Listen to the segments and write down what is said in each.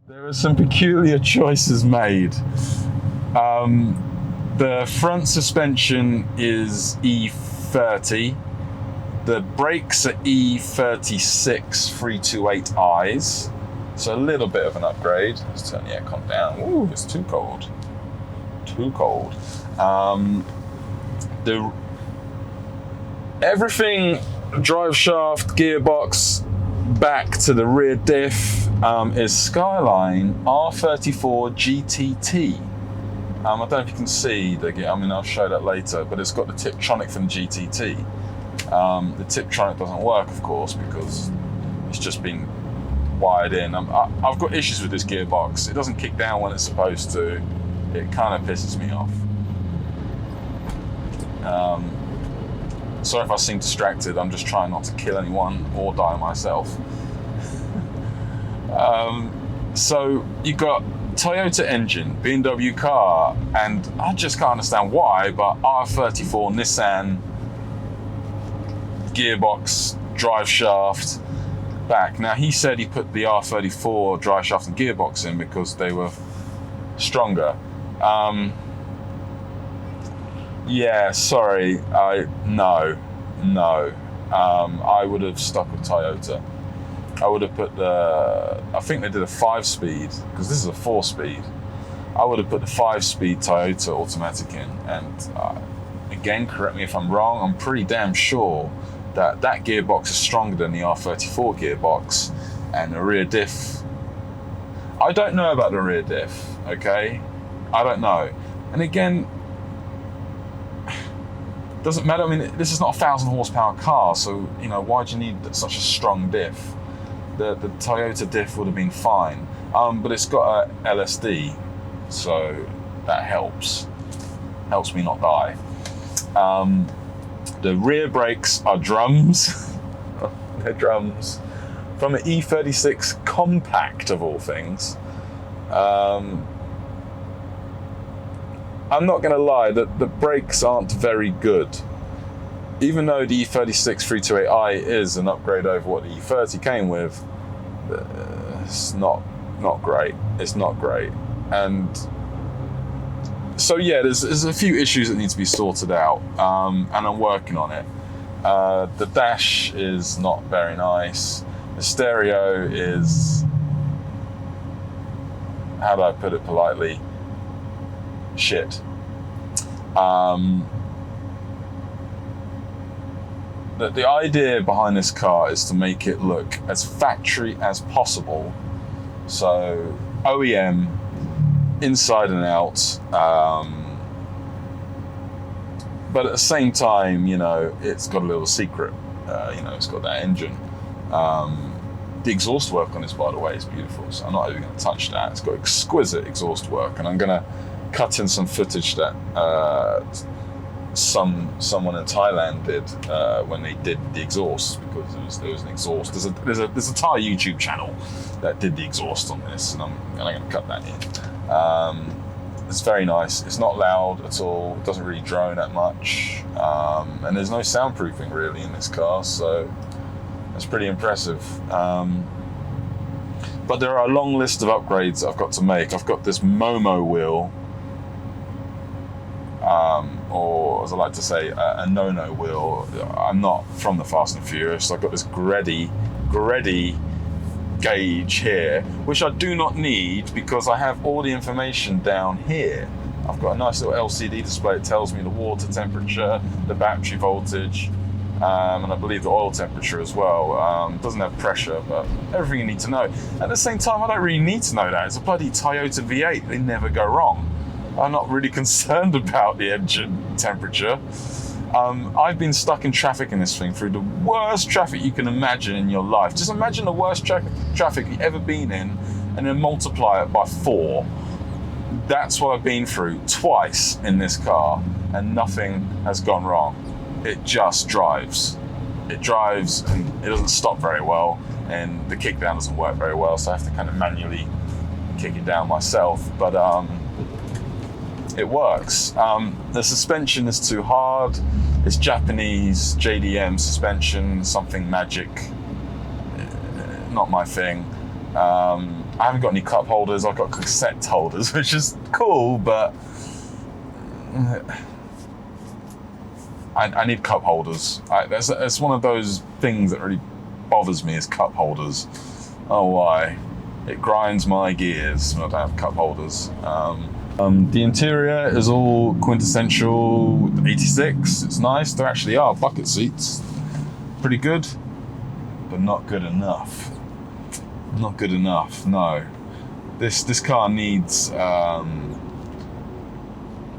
There were some peculiar choices made. The front suspension is E30. The brakes are E36 328Is. So a little bit of an upgrade. Let's turn the aircon down. Ooh, it's too cold. Too cold. Everything, drive shaft, gearbox, back to the rear diff, is Skyline R34 GTT. I don't know if you can see I'll show that later, but it's got the Tiptronic from the GTT. The Tiptronic doesn't work, of course, because it's just been wired in. I've got issues with this gearbox. It doesn't kick down when it's supposed to. It kind of pisses me off. Sorry if I seem distracted. I'm just trying not to kill anyone or die myself. So you got Toyota engine, BMW car, and I just can't understand why, but R34 Nissan gearbox, drive shaft, back. Now he said he put the R34 drive shaft and gearbox in because they were stronger. Yeah, sorry, no. I would have stuck with Toyota. I would have put I think they did a 5-speed, because this is a 4-speed. I would have put the 5-speed Toyota automatic in, and again, correct me if I'm wrong, I'm pretty damn sure that gearbox is stronger than the R34 gearbox, and the rear diff, I don't know about the rear diff, okay? I don't know. And again, doesn't matter. I mean, this is not a 1,000 horsepower car, so why do you need such a strong diff? The Toyota diff would have been fine, but it's got a LSD, so that helps me not die. The rear brakes are drums. They're drums from an E36 compact, of all things. I'm not going to lie, the brakes aren't very good. Even though the E36 328i is an upgrade over what the E30 came with, it's not great. It's not great. And so yeah, there's a few issues that need to be sorted out, and I'm working on it. The dash is not very nice. The stereo is, how do I put it politely, shit. The idea behind this car is to make it look as factory as possible. So OEM, inside and out. But at the same time, it's got a little secret. It's got that engine. The exhaust work on this, by the way, is beautiful. So I'm not even going to touch that. It's got exquisite exhaust work, and I'm going to cut in some footage that someone in Thailand did when they did the exhaust, because there was an exhaust. There's a Thai YouTube channel that did the exhaust on this, and I'm going to cut that in. It's very nice. It's not loud at all. It doesn't really drone that much, and there's no soundproofing really in this car, so that's pretty impressive. But there are a long list of upgrades I've got to make. I've got this Momo wheel, or as I like to say, a no-no wheel. I'm not from the Fast and Furious, so I've got this Greddy gauge here, which I do not need because I have all the information down here. I've got a nice little LCD display. It tells me the water temperature, the battery voltage, and I believe the oil temperature as well. Doesn't have pressure, but everything you need to know. At the same time, I don't really need to know that. It's a bloody Toyota V8. They never go wrong. I'm not really concerned about the engine temperature. I've been stuck in traffic in this thing through the worst traffic you can imagine in your life. Just imagine the worst traffic you've ever been in and then multiply it by 4. That's what I've been through twice in this car, and nothing has gone wrong. It just drives. It drives and it doesn't stop very well, and the kick down doesn't work very well, so I have to kind of manually kick it down myself. But it works. The suspension is too hard. It's Japanese JDM suspension, something magic. Not my thing. I haven't got any cup holders. I've got cassette holders, which is cool, but I need cup holders. That's one of those things that really bothers me, is cup holders. Oh, why? It grinds my gears when I don't have cup holders. The interior is all quintessential 86. It's nice. There actually are bucket seats. Pretty good, but not good enough. Not good enough, no. This car needs,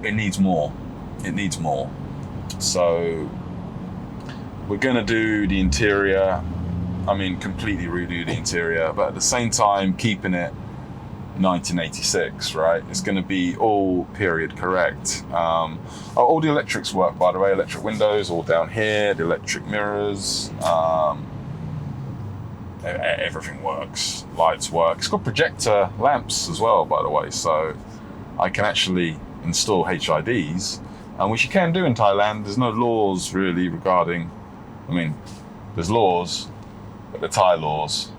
it needs more. It needs more. So we're gonna do the interior, completely redo the interior, but at the same time keeping it 1986, right? It's gonna be all period correct. All the electrics work, by the way. Electric windows all down here, the electric mirrors, everything works. Lights work. It's got projector lamps as well, by the way, so I can actually install HIDs, which you can do in Thailand. There's no laws really regarding, there's laws, but the Thai laws,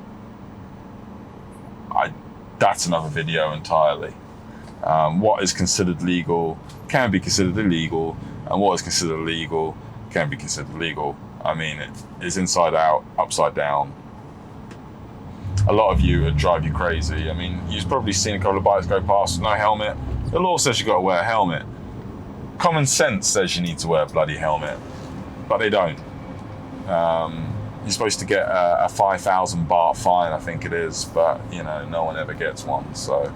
that's another video entirely. What is considered legal can be considered illegal, and what is considered illegal can be considered legal. It is inside out, upside down. A lot of you, it drive you crazy. You've probably seen a couple of bikes go past with no helmet. The law says you've got to wear a helmet. Common sense says you need to wear a bloody helmet, but they don't. You're supposed to get a 5,000 baht fine, I think it is, but no one ever gets one. So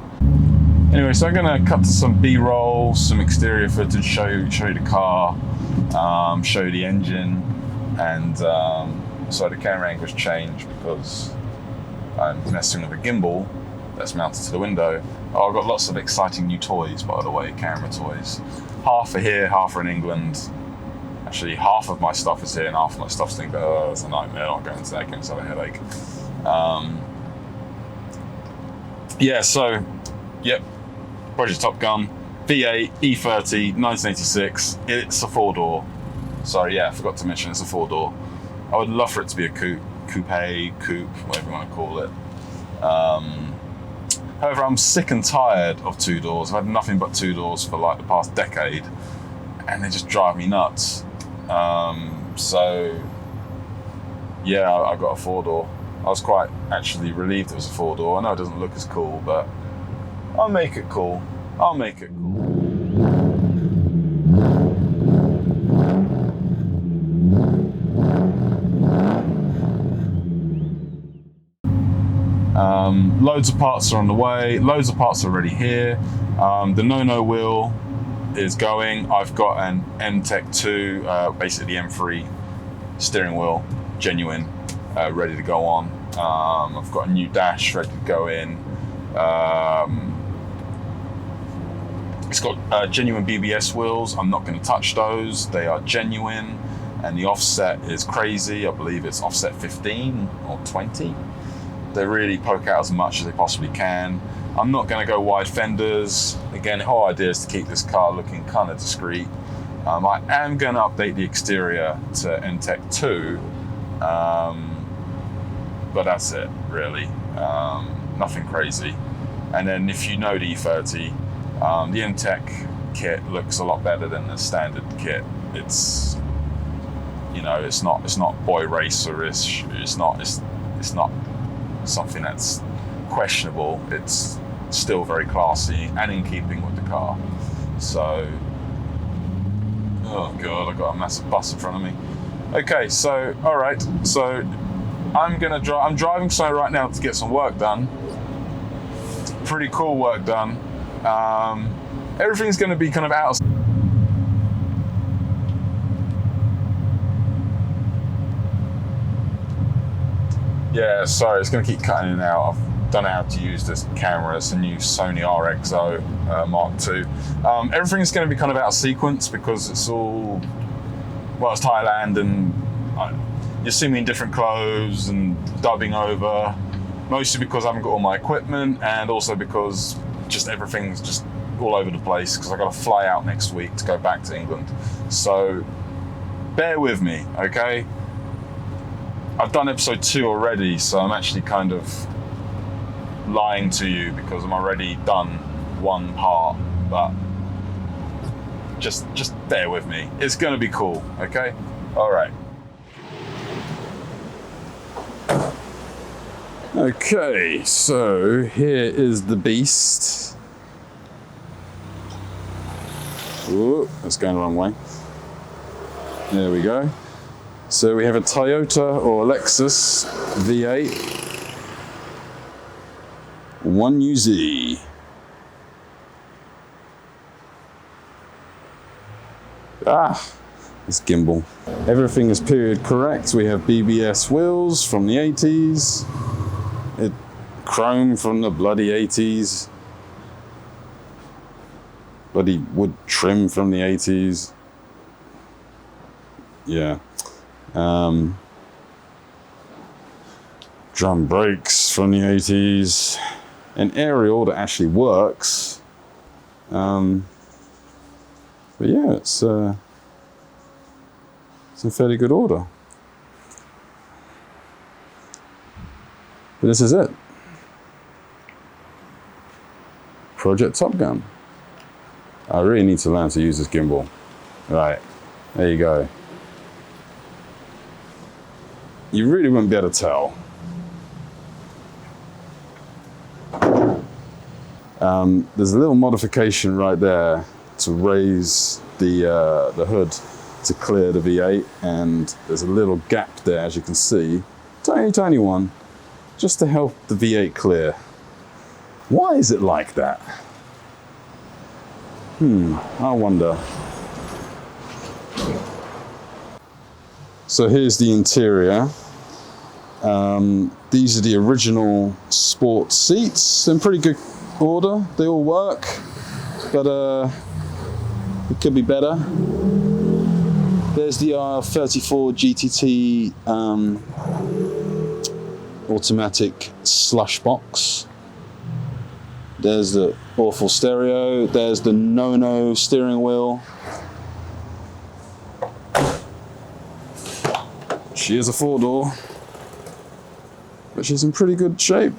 anyway, so I'm gonna cut to some B-roll, some exterior footage, show you the car, show you the engine, and so the camera angle's changed because I'm messing with a gimbal that's mounted to the window. I've got lots of exciting new toys, by the way, camera toys. Half are here, half are in England. Actually, half of my stuff is here and half of my stuff's in England. Oh, it's a nightmare. I'm not going into that, getting myself a headache. Project Topgun, V8, E30, 1986. It's a 4-door. Sorry, I forgot to mention it's a 4-door. I would love for it to be a coupe, whatever you want to call it. However, I'm sick and tired of 2 doors. I've had nothing but 2 doors for like the past decade, and they just drive me nuts. I got a 4-door. I was quite actually relieved it was a 4-door. I know it doesn't look as cool, but I'll make it cool. Loads of parts are on the way. Loads of parts are already here. The no wheel is going. I've got an M-Tech 2, basically M3 steering wheel, genuine, ready to go on. I've got a new dash ready to go in. It's got genuine BBS wheels. I'm not going to touch those. They are genuine, and the offset is crazy. I believe it's offset 15 or 20. They really poke out as much as they possibly can. I'm not going to go wide fenders. Again, the whole idea is to keep this car looking kind of discreet. I am going to update the exterior to M-Tech 2, but that's it, really. Nothing crazy. And then if you know the E30, the M-Tech kit looks a lot better than the standard kit. It's not boy racer-ish. It's not something that's questionable. It's still very classy and in keeping with the car. So, oh god, I've got a massive bus in front of me. Okay, so all right, so I'm driving somewhere right now to get some work done. Pretty cool work done. Everything's going to be kind of out of. Yeah, sorry, it's going to keep cutting in and out. I don't know how to use this camera. It's a new Sony RX0 Mark II. Everything's going to be kind of out of sequence because it's all, it's Thailand, and you see me in different clothes and dubbing over, mostly because I haven't got all my equipment, and also because just everything's just all over the place because I've got to fly out next week to go back to England. So bear with me, okay? I've done episode 2 already, so I'm actually kind of lying to you because I'm already done one part, but just bear with me. It's gonna be cool, okay? All right. Okay, so here is the beast. Ooh, that's going the wrong way. There we go. So we have a Toyota or Lexus V8 1UZ. This gimbal. Everything is period correct. We have BBS wheels from the 80s. Chrome from the bloody 80s. Bloody wood trim from the 80s. Yeah. Drum brakes from the 80s. An aerial that actually works. But yeah, it's in fairly good order. But this is it. Project Topgun. I really need to learn to use this gimbal. Right, there you go. You really wouldn't be able to tell. There's a little modification right there to raise the hood to clear the V8, and there's a little gap there, as you can see, tiny one, just to help the V8 clear. Why is it like that? I wonder. So here's the interior. These are the original sport seats in pretty good order. They all work, but it could be better. There's the R34 GTT automatic slush box. There's the awful stereo. There's the no steering wheel. She is a 4-door, but she's in pretty good shape.